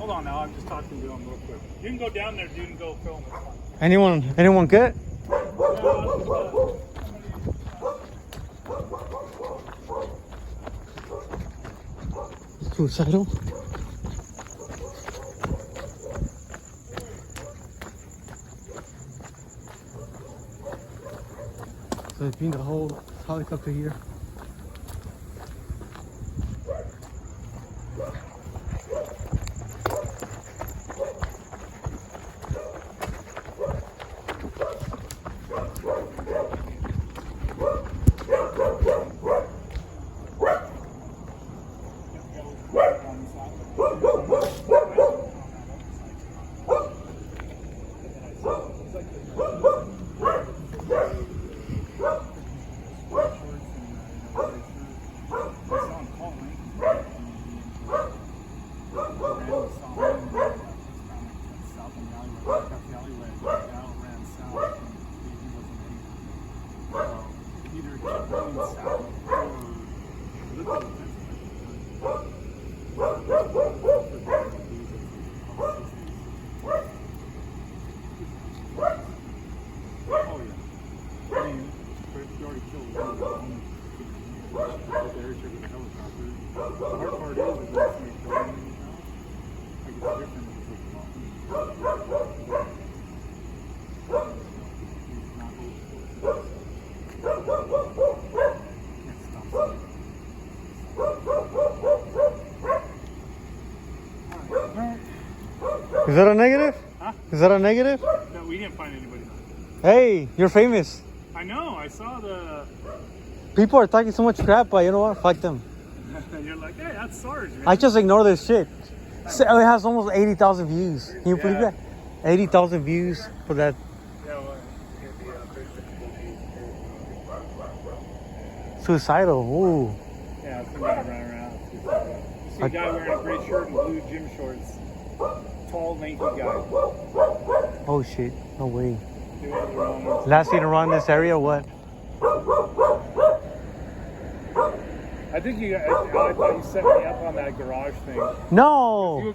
Hold on now, I'm just talking to him real quick. You can go down there, dude, and go film. Anyone good? Suicidal? So it's been the whole helicopter here. Is that a negative? Huh? Is that a negative? No, we didn't find anybody. Hey, you're famous. I know, I saw the... People are talking so much crap, but you know what? Fuck them. You're like, hey, that's Sarge, man. I just ignore this shit. So it has almost 80,000 views. Can you believe that? 80,000 views for that. Yeah, well, Suicidal. Ooh. yeah, it's been running around. You see a guy wearing a gray shirt and blue gym shorts. Tall, lanky guy. Oh shit. No way. Two other Romans. Last seen around this area, what? I think I thought you set me up on that garage thing. No. You